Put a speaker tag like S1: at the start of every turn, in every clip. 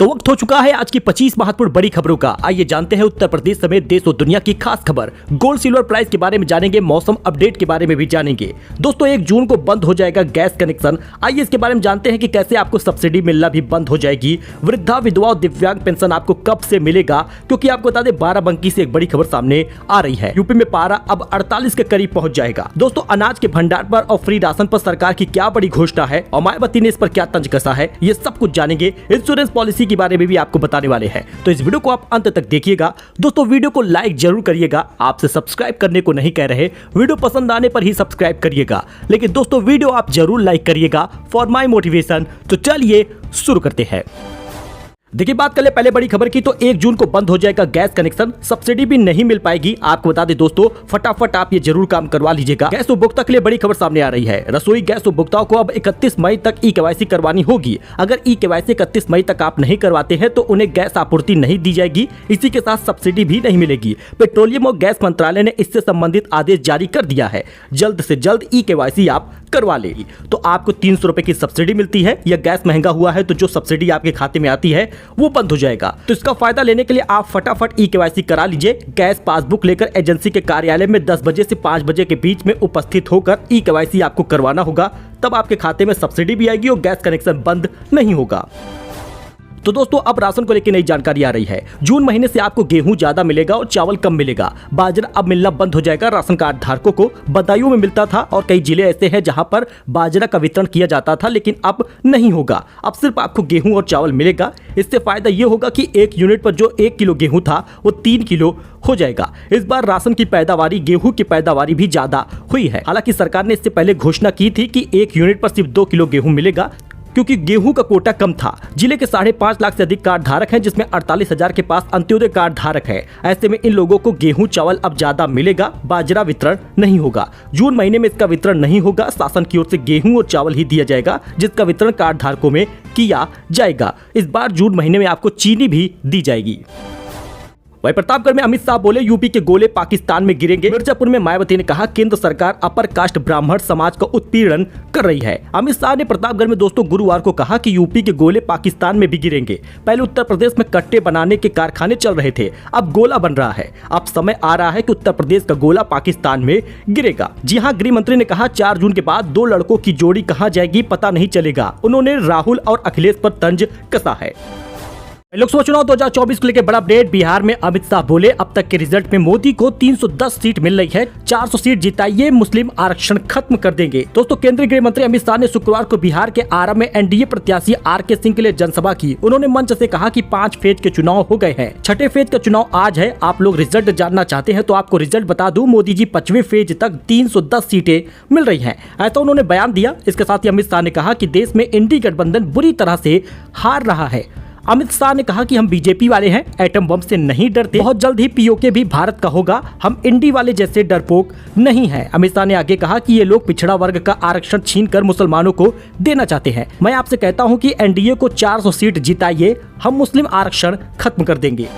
S1: तो वक्त हो चुका है आज की 25 महत्वपूर्ण बड़ी खबरों का। आइए जानते हैं उत्तर प्रदेश समेत देश और दुनिया की खास खबर। गोल्ड सिल्वर प्राइस के बारे में जानेंगे, मौसम अपडेट के बारे में भी जानेंगे। दोस्तों 1 जून को बंद हो जाएगा गैस कनेक्शन। आइए इसके बारे में जानते हैं कि कैसे आपको सब्सिडी मिलना भी बंद हो जाएगी। वृद्धा विधवा और दिव्यांग पेंशन आपको कब से मिलेगा, क्योंकि आपको बता दें बाराबंकी से एक बड़ी खबर सामने आ रही है। यूपी में पारा अब 48 के करीब पहुंच जाएगा। दोस्तों अनाज के भंडार पर और फ्री राशन पर सरकार की क्या बड़ी घोषणा है और मायावती ने इस पर क्या तंज कसा है, ये सब कुछ जानेंगे। इंश्योरेंस पॉलिसी के बारे में भी आपको बताने वाले हैं, तो इस वीडियो को आप अंत तक देखिएगा। दोस्तों वीडियो को लाइक जरूर करिएगा, आपसे सब्सक्राइब करने को नहीं कह रहे, वीडियो पसंद आने पर ही सब्सक्राइब करिएगा, लेकिन दोस्तों वीडियो आप जरूर लाइक करिएगा फॉर माय मोटिवेशन। तो चलिए शुरू करते हैं। देखिए बात कर ले पहले बड़ी खबर की, तो 1 जून को बंद हो जाएगा गैस कनेक्शन। सब्सिडी भी नहीं मिल पाएगी। आपको बता दें दोस्तों, फटाफट आप ये जरूर काम करवा लीजिएगा। गैस उपभोक्ता के लिए बड़ी खबर सामने आ रही है। रसोई गैस उपभोक्ताओं को अब 31 मई तक ई-केवाईसी करवानी होगी। अगर ई-केवाईसी 31 मई तक आप नहीं करवाते हैं तो उन्हें गैस आपूर्ति नहीं दी जाएगी। इसी के साथ सब्सिडी भी नहीं मिलेगी। पेट्रोलियम और गैस मंत्रालय ने इससे संबंधित आदेश जारी कर दिया है। जल्द से जल्द ई-केवाईसी आप करवा लेगी तो आपको 300 रुपए की सब्सिडी मिलती है। या गैस महंगा हुआ है तो जो सब्सिडी आपके खाते में आती है वो बंद हो जाएगा। तो इसका फायदा लेने के लिए आप फटाफट ई-केवाईसी करा लीजिए। गैस पासबुक लेकर एजेंसी के कार्यालय में 10 बजे से 5 बजे के बीच में उपस्थित होकर ई-केवाईसी आपको करवाना होगा। तब आपके खाते में सब्सिडी भी आएगी और गैस कनेक्शन बंद नहीं होगा। तो दोस्तों अब राशन को लेकर नई जानकारी आ रही है। जून महीने से आपको गेहूं ज्यादा मिलेगा और चावल कम मिलेगा। बाजरा अब मिलना बंद हो जाएगा राशन कार्ड धारकों को। बदायूं में मिलता था और कई जिले ऐसे हैं जहां पर बाजरा का वितरण किया जाता था, लेकिन अब नहीं होगा। अब सिर्फ आपको गेहूं और चावल मिलेगा। इससे फायदा ये होगा कि 1 यूनिट पर जो 1 किलो गेहूं था वो 3 किलो हो जाएगा। इस बार राशन की पैदावारी, गेहूं की पैदावारी भी ज्यादा हुई है। हालांकि सरकार ने इससे पहले घोषणा की थी कि 1 यूनिट पर सिर्फ 2 किलो गेहूं मिलेगा, क्योंकि गेहूं का कोटा कम था। जिले के 5.5 लाख से अधिक कार्ड धारक हैं, जिसमें 48,000 के पास अंत्योदय कार्ड धारक है। ऐसे में इन लोगों को गेहूं चावल अब ज्यादा मिलेगा, बाजरा वितरण नहीं होगा। जून महीने में इसका वितरण नहीं होगा। शासन की ओर से गेहूं और चावल ही दिया जाएगा, जिसका वितरण कार्ड धारकों में किया जाएगा। इस बार जून महीने में आपको चीनी भी दी जाएगी। वहीं प्रतापगढ़ में अमित शाह बोले यूपी के गोले पाकिस्तान में गिरेंगे। मिर्जापुर में मायावती ने कहा केंद्र सरकार अपर कास्ट ब्राह्मण समाज का उत्पीड़न कर रही है। अमित शाह ने प्रतापगढ़ में दोस्तों गुरुवार को कहा कि यूपी के गोले पाकिस्तान में भी गिरेंगे। पहले उत्तर प्रदेश में कट्टे बनाने के कारखाने चल रहे थे, अब गोला बन रहा है। अब समय आ रहा है कि उत्तर प्रदेश का गोला पाकिस्तान में गिरेगा। जी हाँ, गृह मंत्री ने कहा 4 जून के बाद 2 लड़कों की जोड़ी कहाँ जाएगी पता नहीं चलेगा। उन्होंने राहुल और अखिलेश पर तंज कसा है। लोकसभा चुनाव 2024 को लेकर बड़ा अपडेट। बिहार में अमित शाह बोले अब तक के रिजल्ट में मोदी को 310 सीट मिल रही है, 400 सीट जिताइए, मुस्लिम आरक्षण खत्म कर देंगे। दोस्तों केंद्रीय गृह मंत्री अमित शाह ने शुक्रवार को बिहार के आरा में एनडीए प्रत्याशी आर.के. सिंह के लिए जनसभा की। उन्होंने मंच से कहा कि 5 फेज के चुनाव हो गए हैं, 6ठे फेज का चुनाव आज है। आप लोग रिजल्ट जानना चाहते हैं तो आपको रिजल्ट बता दूं, मोदी जी 5वें फेज तक 310 सीटें मिल रही है, ऐसा उन्होंने बयान दिया। इसके साथ ही अमित शाह ने कहा कि देश में एनडीए गठबंधन बुरी तरह से हार रहा है। अमित शाह ने कहा कि हम बीजेपी वाले हैं, एटम बम से नहीं डरते, बहुत जल्द ही पीओके भी भारत का होगा, हम इंडी वाले जैसे डरपोक नहीं हैं। अमित शाह ने आगे कहा कि ये लोग पिछड़ा वर्ग का आरक्षण छीनकर मुसलमानों को देना चाहते हैं। मैं आपसे कहता हूं कि एनडीए को 400 सीट जिताइए, हम मुस्लिम आरक्षण खत्म कर देंगे।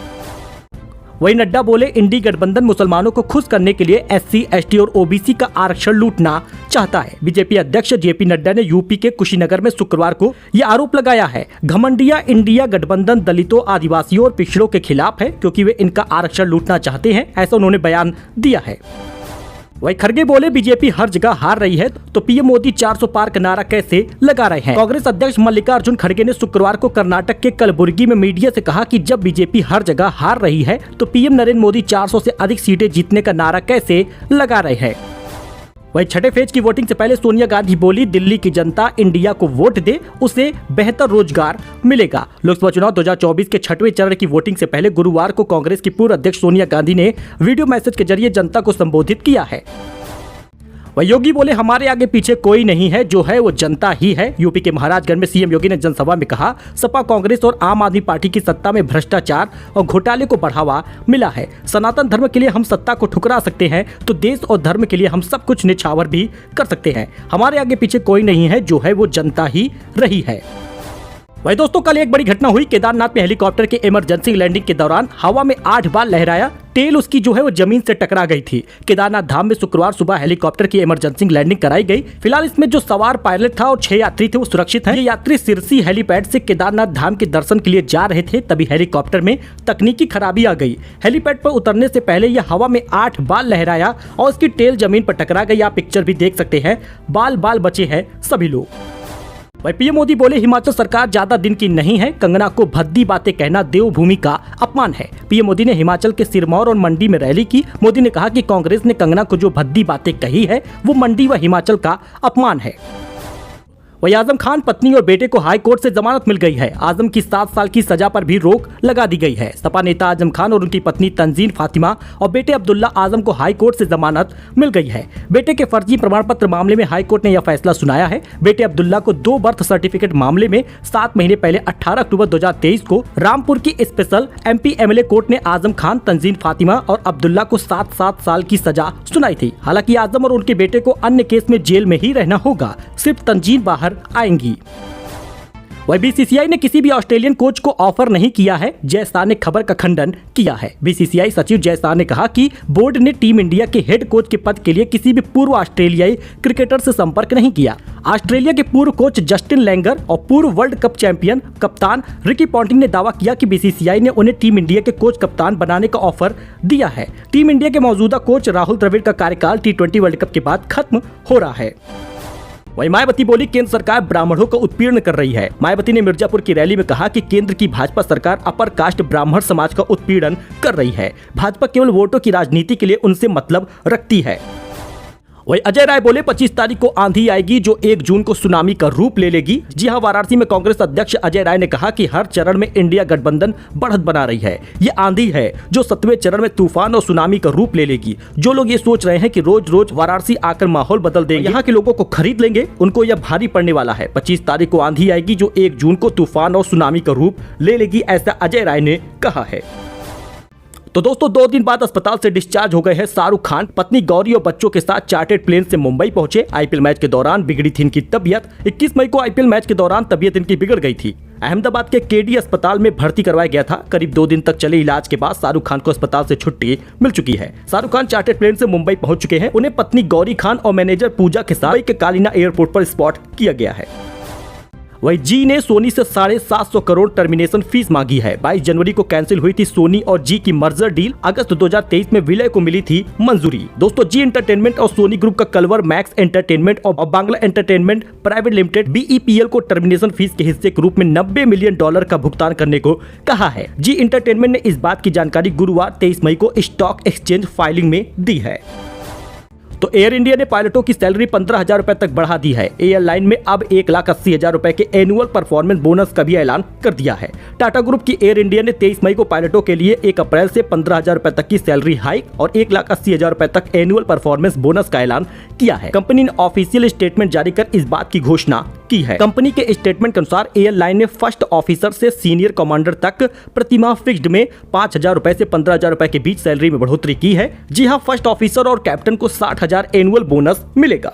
S1: वहीं नड्डा बोले इंडी गठबंधन मुसलमानों को खुश करने के लिए SC, ST और OBC का आरक्षण लूटना चाहता है। बीजेपी अध्यक्ष JP नड्डा ने यूपी के कुशीनगर में शुक्रवार को यह आरोप लगाया है। घमंडिया इंडिया गठबंधन दलितों, आदिवासियों और पिछड़ों के खिलाफ है, क्योंकि वे इनका आरक्षण लूटना चाहते हैं, ऐसा उन्होंने बयान दिया है। वही खड़गे बोले बीजेपी हर जगह हार रही है तो पीएम मोदी 400 पार का नारा कैसे लगा रहे हैं। कांग्रेस अध्यक्ष मल्लिकार्जुन खड़गे ने शुक्रवार को कर्नाटक के कलबुर्गी में मीडिया से कहा कि जब बीजेपी हर जगह हार रही है तो पीएम नरेंद्र मोदी 400 से अधिक सीटें जीतने का नारा कैसे लगा रहे हैं। वही 6ठे फेज की वोटिंग से पहले सोनिया गांधी बोली दिल्ली की जनता इंडिया को वोट दे, उसे बेहतर रोजगार मिलेगा। लोकसभा चुनाव 2024 के 6वें चरण की वोटिंग से पहले गुरुवार को कांग्रेस की पूर्व अध्यक्ष सोनिया गांधी ने वीडियो मैसेज के जरिए जनता को संबोधित किया है। वही योगी बोले हमारे आगे पीछे कोई नहीं है, जो है वो जनता ही है। यूपी के महाराजगंज में सीएम योगी ने जनसभा में कहा सपा, कांग्रेस और आम आदमी पार्टी की सत्ता में भ्रष्टाचार और घोटाले को बढ़ावा मिला है। सनातन धर्म के लिए हम सत्ता को ठुकरा सकते हैं तो देश और धर्म के लिए हम सब कुछ निछावर भी कर सकते हैं। हमारे आगे पीछे कोई नहीं है, जो है वो जनता ही रही है। वही दोस्तों कल एक बड़ी घटना हुई। केदारनाथ में हेलीकॉप्टर के इमरजेंसी लैंडिंग के दौरान हवा में 8 बार लहराया, टेल उसकी जो है वो जमीन से टकरा गई थी। केदारनाथ धाम में शुक्रवार सुबह हेलीकॉप्टर की इमरजेंसी लैंडिंग कराई गई। फिलहाल इसमें जो सवार पायलट था और 6 यात्री थे वो सुरक्षित हैं। ये यात्री सिरसी हेलीपैड से केदारनाथ धाम के दर्शन के लिए जा रहे थे, तभी हेलीकॉप्टर में तकनीकी खराबी आ गई। हेलीपैड पर उतरने से पहले यह हवा में 8 बार लहराया और उसकी टेल जमीन पर टकरा गई। आप पिक्चर भी देख सकते हैं, बाल बाल बचे हैं सभी लोग। वही पीएम मोदी बोले हिमाचल सरकार ज्यादा दिन की नहीं है, कंगना को भद्दी बातें कहना देवभूमि का अपमान है। पीएम मोदी ने हिमाचल के सिरमौर और मंडी में रैली की। मोदी ने कहा कि कांग्रेस ने कंगना को जो भद्दी बातें कही है वो मंडी व हिमाचल का अपमान है। वही आजम खान पत्नी और बेटे को हाई कोर्ट से जमानत मिल गई है। आजम की 7 साल की सजा पर भी रोक लगा दी गई है। सपा नेता आजम खान और उनकी पत्नी तंजीन फातिमा और बेटे अब्दुल्ला आजम को हाई कोर्ट से जमानत मिल गई है। बेटे के फर्जी प्रमाण पत्र मामले में हाई कोर्ट ने यह फैसला सुनाया है। बेटे अब्दुल्ला को 2 बर्थ सर्टिफिकेट मामले में 7 महीने पहले 18 अक्टूबर 2023 को रामपुर की स्पेशल MP MLA कोर्ट ने आजम खान, तंजीन फातिमा और अब्दुल्ला को 7 साल की सजा सुनाई थी। हालांकि आजम और उनके बेटे को अन्य केस में जेल में ही रहना होगा, सिर्फ तंजीन बाहर आएंगी। वही BCCI ने किसी भी ऑस्ट्रेलियन कोच को ऑफर नहीं किया है। जय शाह ने खबर का खंडन किया है। BCCI सचिव जय शाह ने कहा कि बोर्ड ने टीम इंडिया के हेड कोच के पद के लिए किसी भी पूर्व ऑस्ट्रेलियाई क्रिकेटर से संपर्क नहीं किया। ऑस्ट्रेलिया के पूर्व कोच जस्टिन लैंगर और पूर्व वर्ल्ड कप चैंपियन कप्तान रिकी पॉन्टिंग ने दावा किया कि BCCI ने उन्हें टीम इंडिया के कोच कप्तान बनाने का ऑफर दिया है। टीम इंडिया के मौजूदा कोच राहुल द्रविड़ का कार्यकाल T20 वर्ल्ड कप के बाद खत्म हो रहा है। वही मायावती बोली केंद्र सरकार ब्राह्मणों का उत्पीड़न कर रही है। मायावती ने मिर्जापुर की रैली में कहा कि केंद्र की भाजपा सरकार अपर कास्ट ब्राह्मण समाज का उत्पीड़न कर रही है। भाजपा केवल वोटों की राजनीति के लिए उनसे मतलब रखती है। वही अजय राय बोले 25 तारीख को आंधी आएगी जो 1 जून को सुनामी का रूप ले लेगी। जी हां, वाराणसी में कांग्रेस अध्यक्ष अजय राय ने कहा कि हर चरण में इंडिया गठबंधन बढ़त बना रही है। ये आंधी है जो 7वें चरण में तूफान और सुनामी का रूप ले लेगी। जो लोग ये सोच रहे हैं कि रोज रोज वाराणसी आकर माहौल बदल देंगे, यहाँ के लोगों को खरीद लेंगे, उनको यह भारी पड़ने वाला है। 25 तारीख को आंधी आएगी जो 1 जून को तूफान और सुनामी का रूप ले लेगी, ऐसा अजय राय ने कहा है। तो दोस्तों 2 दिन बाद अस्पताल से डिस्चार्ज हो गए हैं शाहरुख खान। पत्नी गौरी और बच्चों के साथ चार्टर्ड प्लेन से मुंबई पहुंचे। IPL मैच के दौरान बिगड़ी थी इनकी तबीयत। 21 मई को IPL मैच के दौरान तबीयत इनकी बिगड़ गई थी। अहमदाबाद के KD अस्पताल में भर्ती करवाया गया था। करीब 2 दिन तक चले इलाज के बाद शाहरुख खान को अस्पताल से छुट्टी मिल चुकी है। शाहरुख खान चार्टर्ड प्लेन से मुंबई पहुंच चुके हैं। उन्हें पत्नी गौरी खान और मैनेजर पूजा के साथ मुंबई के कालीना एयरपोर्ट पर स्पॉट किया गया है। वही जी ने सोनी से 750 करोड़ टर्मिनेशन फीस मांगी है। 22 जनवरी को कैंसिल हुई थी सोनी और जी की मर्जर डील। अगस्त 2023 में विलय को मिली थी मंजूरी। दोस्तों जी एंटरटेनमेंट और सोनी ग्रुप का कलवर मैक्स एंटरटेनमेंट और Bangla entertainment private limited BEPL को टर्मिनेशन फीस के हिस्से के रूप में $90 मिलियन का भुगतान करने को कहा है। जी एंटरटेनमेंट ने इस बात की जानकारी गुरुवार 23 मई को स्टॉक एक्सचेंज फाइलिंग में दी है। तो एयर इंडिया ने पायलटों की सैलरी 15,000 रुपए तक बढ़ा दी है। एयरलाइन में अब 1,80,000 रुपए के एनुअल परफॉर्मेंस बोनस का भी ऐलान कर दिया है। टाटा ग्रुप की एयर इंडिया ने 23 मई को पायलटों के लिए 1 अप्रैल से 15,000 रुपए तक की सैलरी हाइक और 1,80,000 रुपए तक एनुअल परफॉर्मेंस बोनस का ऐलान किया है। कंपनी ने ऑफिशियल स्टेटमेंट जारी कर इस बात की घोषणा की है। कंपनी के स्टेटमेंट के अनुसार एयरलाइन ने फर्स्ट ऑफिसर से सीनियर कमांडर तक प्रतिमाह फिक्स्ड में 5,000 रुपए से 15,000 रुपए के बीच सैलरी में बढ़ोतरी की है। जी हां, फर्स्ट ऑफिसर और कैप्टन को 60,000 एनुअल बोनस मिलेगा।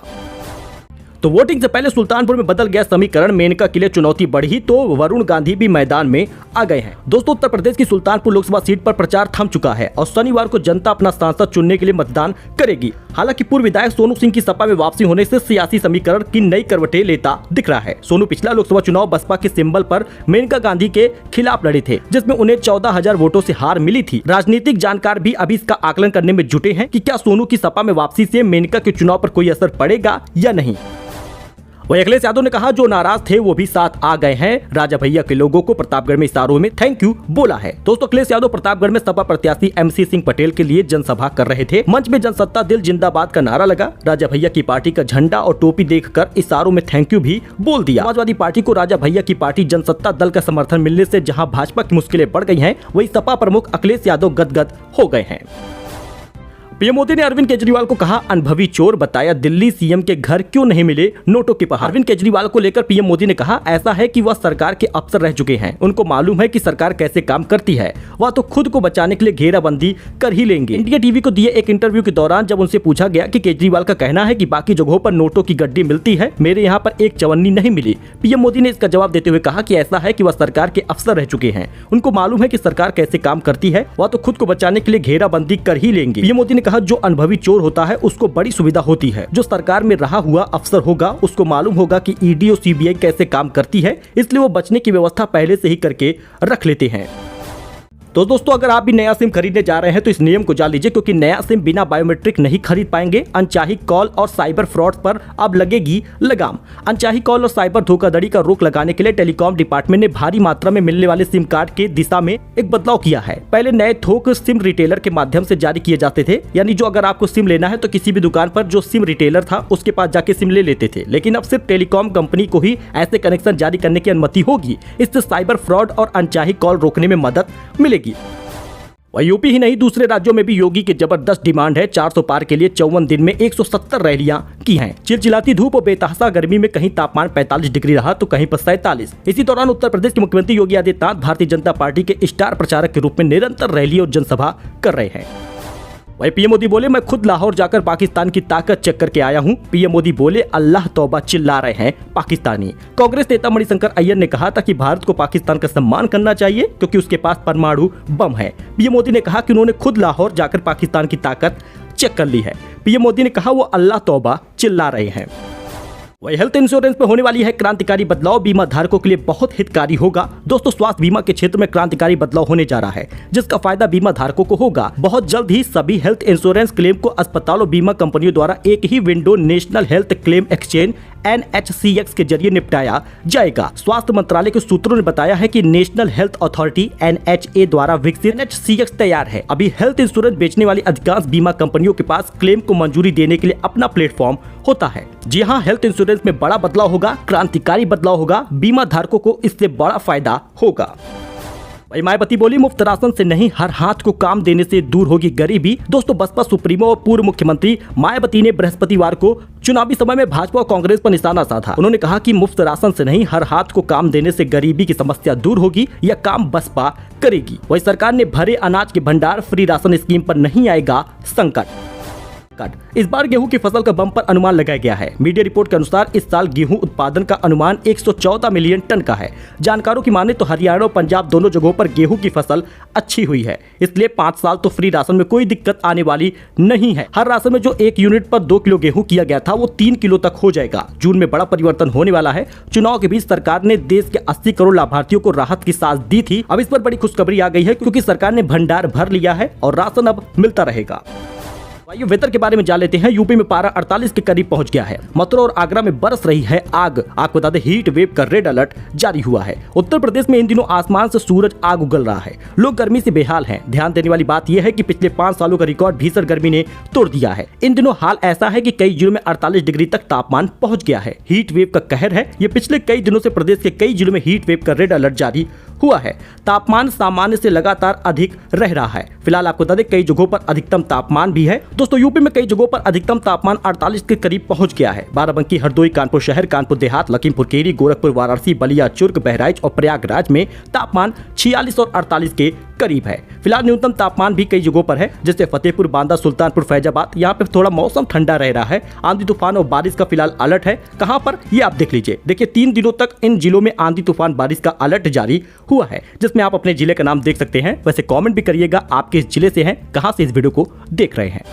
S1: तो वोटिंग से पहले सुल्तानपुर में बदल गया समीकरण। मेनका के लिए चुनौती बढ़ी तो वरुण गांधी भी मैदान में आ गए हैं। दोस्तों उत्तर प्रदेश की सुल्तानपुर लोकसभा सीट पर प्रचार थम चुका है और शनिवार को जनता अपना सांसद चुनने के लिए मतदान करेगी। हालांकि पूर्व विधायक सोनू सिंह की सपा में वापसी होने से सियासी समीकरण की नई करवटें लेता दिख रहा है। सोनू पिछला लोकसभा चुनाव बसपा के सिंबल पर मेनका गांधी के खिलाफ लड़े थे, जिसमें उन्हें 14,000 वोटों से हार मिली थी। राजनीतिक जानकार भी अभी इसका आकलन करने में जुटे हैं कि क्या सोनू की सपा में वापसी से मेनका के चुनाव पर कोई असर पड़ेगा या नहीं। वही अखिलेश यादव ने कहा जो नाराज थे वो भी साथ आ गए हैं। राजा भैया के लोगों को प्रतापगढ़ में इशारों में थैंक यू बोला है। दोस्तों अखिलेश यादव प्रतापगढ़ में सपा प्रत्याशी MC सिंह पटेल के लिए जनसभा कर रहे थे। मंच में जनसत्ता दिल जिंदाबाद का नारा लगा। राजा भैया की पार्टी का झंडा और टोपी देखकर इशारों में थैंक यू भी बोल दिया। समाजवादी पार्टी को राजा भैया की पार्टी जनसत्ता दल का समर्थन मिलने से जहां भाजपा की मुश्किलें बढ़ गई हैं, वही सपा प्रमुख अखिलेश यादव गदगद हो गए हैं। पीएम मोदी ने अरविंद केजरीवाल को कहा अनुभवी चोर, बताया दिल्ली सीएम के घर क्यों नहीं मिले नोटों के पहाड़। अरविंद केजरीवाल को लेकर पीएम मोदी ने कहा ऐसा है कि वह सरकार के अफसर रह चुके हैं, उनको मालूम है कि सरकार कैसे काम करती है, वह तो खुद को बचाने के लिए घेराबंदी कर ही लेंगे। इंडिया टीवी को दिए एक इंटरव्यू के दौरान जब उनसे पूछा गया कि केजरीवाल का कहना है कि बाकी जगहों पर नोटों की गड्डी मिलती है, मेरे यहाँ पर एक चवन्नी नहीं मिली, पीएम मोदी ने इसका जवाब देते हुए कहा कि ऐसा है कि वह सरकार के अफसर रह चुके हैं, उनको मालूम है कि सरकार कैसे काम करती है, वह तो खुद को बचाने के लिए घेराबंदी कर ही लेंगे। पीएम मोदी ने कहा जो अनुभवी चोर होता है उसको बड़ी सुविधा होती है, जो सरकार में रहा हुआ अफसर होगा उसको मालूम होगा कि ईडी और सीबीआई कैसे काम करती है, इसलिए वो बचने की व्यवस्था पहले से ही करके रख लेते हैं। तो दोस्तों अगर आप भी नया सिम खरीदने जा रहे हैं तो इस नियम को जान लीजिए, क्योंकि नया सिम बिना बायोमेट्रिक नहीं खरीद पाएंगे। अनचाही कॉल और साइबर फ्रॉड पर अब लगेगी लगाम। अनचाही कॉल और साइबर धोखाधड़ी का रोक लगाने के लिए टेलीकॉम डिपार्टमेंट ने भारी मात्रा में मिलने वाले सिम कार्ड के दिशा में एक बदलाव किया है। पहले नए थोक सिम रिटेलर के माध्यम से जारी किए जाते थे, यानी जो अगर आपको सिम लेना है तो किसी भी दुकान पर जो सिम रिटेलर था उसके पास जाके सिम ले लेते थे, लेकिन अब सिर्फ टेलीकॉम कंपनी को ही ऐसे कनेक्शन जारी करने की अनुमति होगी। इससे साइबर फ्रॉड और अनचाही कॉल रोकने में मदद मिलेगी। वह यूपी ही नहीं दूसरे राज्यों में भी योगी की जबरदस्त डिमांड है। 400 पार के लिए 54 दिन में 170 रैलियां की हैं। चिलचिलाती धूप और बेतहासा गर्मी में कहीं तापमान 45 डिग्री रहा तो कहीं पर 47। इसी दौरान उत्तर प्रदेश के मुख्यमंत्री योगी आदित्यनाथ भारतीय जनता पार्टी के स्टार प्रचारक के रूप में निरंतर रैली और जनसभा कर रहे हैं। वही पीएम मोदी बोले मैं खुद लाहौर जाकर पाकिस्तान की ताकत चेक करके आया हूं। पीएम मोदी बोले अल्लाह तौबा चिल्ला रहे हैं पाकिस्तानी। कांग्रेस नेता मणिशंकर अय्यर ने कहा था कि भारत को पाकिस्तान का सम्मान करना चाहिए क्योंकि उसके पास परमाणु बम है। पीएम मोदी ने कहा कि उन्होंने खुद लाहौर जाकर पाकिस्तान की ताकत चेक कर ली है। पीएम मोदी ने कहा वो अल्लाह तौबा चिल्ला रहे हैं। वही हेल्थ इंश्योरेंस में होने वाली है क्रांतिकारी बदलाव, बीमा धारकों के लिए बहुत हितकारी होगा। दोस्तों स्वास्थ्य बीमा के क्षेत्र में क्रांतिकारी बदलाव होने जा रहा है, जिसका फायदा बीमा धारकों को होगा। बहुत जल्द ही सभी हेल्थ इंश्योरेंस क्लेम को अस्पताल और बीमा कंपनियों द्वारा एक ही window national health claim exchange NHCX के जरिए निपटाया जाएगा। स्वास्थ्य मंत्रालय के सूत्रों ने बताया है कि नेशनल हेल्थ अथॉरिटी NHA द्वारा विकसित NHCX तैयार है। अभी हेल्थ इंश्योरेंस बेचने वाली अधिकांश बीमा कंपनियों के पास क्लेम को मंजूरी देने के लिए अपना प्लेटफॉर्म होता है। जी हाँ, हेल्थ इंश्योरेंस में बड़ा बदलाव होगा, क्रांतिकारी बदलाव होगा, बीमा धारकों को इससे बड़ा फायदा होगा। वही मायावती बोली मुफ्त राशन से नहीं हर हाथ को काम देने से दूर होगी गरीबी। दोस्तों बसपा सुप्रीमो और पूर्व मुख्यमंत्री मायावती ने बृहस्पतिवार को चुनावी समय में भाजपा और कांग्रेस पर निशाना साधा। उन्होंने कहा कि मुफ्त राशन से नहीं हर हाथ को काम देने से गरीबी की समस्या दूर होगी, यह काम बसपा करेगी। वही सरकार ने भरे अनाज के भंडार फ्री राशन स्कीम पर नहीं आएगा संकट। इस बार गेहूं की फसल का बम्पर अनुमान लगाया गया है। मीडिया रिपोर्ट के अनुसार इस साल गेहूं उत्पादन का अनुमान 114 मिलियन टन का है। जानकारों की माने तो हरियाणा और पंजाब दोनों जगहों पर गेहूं की फसल अच्छी हुई है, इसलिए 5 साल तो फ्री राशन में कोई दिक्कत आने वाली नहीं है। हर राशन में जो 1 यूनिट पर 2 किलो गेहूं किया गया था वो 3 किलो तक हो जाएगा। जून में बड़ा परिवर्तन होने वाला है। चुनाव के बीच सरकार ने देश के 80 करोड़ लाभार्थियों को राहत की सांस दी थी। अब इस पर बड़ी खुशखबरी आ गई है क्योंकि सरकार ने भंडार भर लिया है और राशन अब मिलता रहेगा। वायु वेदर के बारे में जान लेते हैं। यूपी में पारा 48 के करीब पहुंच गया है। मथुरा और आगरा में बरस रही है आग। आपको बता दें हीट वेव का रेड अलर्ट जारी हुआ है। उत्तर प्रदेश में इन दिनों आसमान से सूरज आग उगल रहा है। लोग गर्मी से बेहाल हैं। ध्यान देने वाली बात यह है कि पिछले 5 सालों का रिकॉर्ड भीषण गर्मी ने तोड़ दिया है। इन दिनों हाल ऐसा है कि कई जिलों में 48 डिग्री तक तापमान पहुंच गया है। हीट वेव का कहर है। ये पिछले कई दिनों से प्रदेश के कई जिलों में हीट वेव का रेड अलर्ट जारी हुआ है। तापमान सामान्य से लगातार अधिक रह रहा है। फिलहाल आपको बता दें कई जगहों पर अधिकतम तापमान भी है। दोस्तों यूपी में कई जगहों पर अधिकतम तापमान 48 के करीब पहुंच गया है। बाराबंकी, हरदोई, कानपुर शहर, कानपुर देहात, लखीमपुर खीरी, गोरखपुर, वाराणसी, बलिया, चुर्क, बहराइच और प्रयागराज में तापमान 46 और 48 के करीब है। फिलहाल न्यूनतम तापमान भी कई जगहों पर है, जैसे फतेहपुर, बांदा, सुल्तानपुर, फैजाबाद। यहाँ पे थोड़ा मौसम ठंडा रह रहा है। आंधी तूफान और बारिश का फिलहाल अलर्ट है। कहाँ पर ये आप देख लीजिए। देखिए 3 दिनों तक इन जिलों में आंधी तूफान बारिश का अलर्ट जारी हुआ है, जिसमें आप अपने जिले का नाम देख सकते हैं। वैसे कमेंट भी करिएगा आप किस जिले से हैं, कहां से इस वीडियो को देख रहे हैं।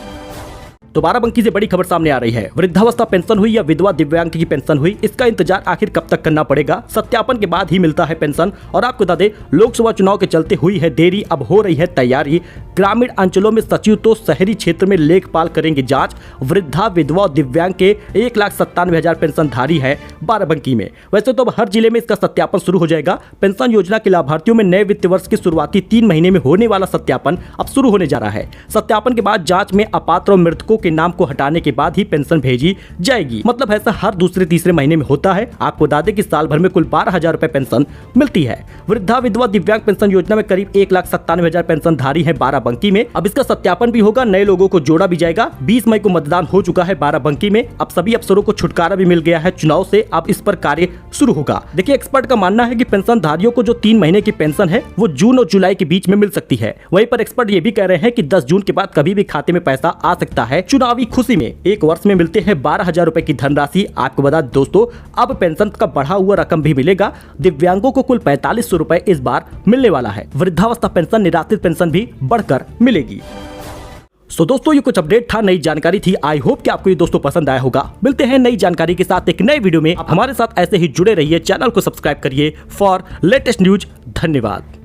S1: तो बाराबंकी से बड़ी खबर सामने आ रही है। वृद्धावस्था पेंशन हुई या विधवा दिव्यांग की पेंशन हुई, इसका इंतजार आखिर कब तक करना पड़ेगा? सत्यापन के बाद ही मिलता है पेंशन। और आपको बता दें लोकसभा चुनाव के चलते हुई है देरी, अब हो रही है तैयारी। ग्रामीण अंचलों में सचिव तो शहरी क्षेत्र में लेखपाल करेंगे जांच। वृद्धा, विधवा और दिव्यांग के 1,97,000 पेंशनधारी है बाराबंकी में। वैसे तो अब हर जिले में इसका सत्यापन शुरू हो जाएगा। पेंशन योजना के लाभार्थियों में नए वित्त वर्ष के शुरुआती 3 महीने में होने वाला सत्यापन अब शुरू होने जा रहा है। सत्यापन के बाद जांच में अपात्र और मृतकों के नाम को हटाने के बाद ही पेंशन भेजी जाएगी। मतलब ऐसा हर दूसरे तीसरे महीने में होता है। आपको बता दें कि साल भर में कुल 12,000 रुपए पेंशन मिलती है। वृद्धा विधवा दिव्यांग पेंशन योजना में करीब 1,97,000 पेंशन धारी है बाराबंकी में। अब इसका सत्यापन भी होगा, नए लोगों को जोड़ा भी जाएगा। 20 मई को मतदान हो चुका है बाराबंकी में। अब सभी अफसरों को छुटकारा भी मिल गया है चुनाव से। अब इस पर कार्य शुरू होगा। देखिए, एक्सपर्ट का मानना है कि पेंशन धारियों को जो 3 महीने की पेंशन है वो जून और जुलाई के बीच में मिल सकती है। वहीं पर एक्सपर्ट ये भी कह रहे हैं कि 10 जून के बाद कभी भी खाते में पैसा आ सकता है। चुनावी खुशी में एक वर्ष में मिलते हैं 12,000 रुपए की धनराशि। आपको बता दें दोस्तों, अब पेंशन का बढ़ा हुआ रकम भी मिलेगा। दिव्यांगों को कुल 4500 रुपए इस बार मिलने वाला है। वृद्धावस्था पेंशन, निराश्रित पेंशन भी बढ़कर मिलेगी। दोस्तों, ये कुछ अपडेट था, नई जानकारी थी। आई होप कि आपको ये दोस्तों पसंद आया होगा। मिलते हैं नई जानकारी के साथ एक नए वीडियो में। आप हमारे साथ ऐसे ही जुड़े रहिए, चैनल को सब्सक्राइब करिए फॉर लेटेस्ट न्यूज। धन्यवाद।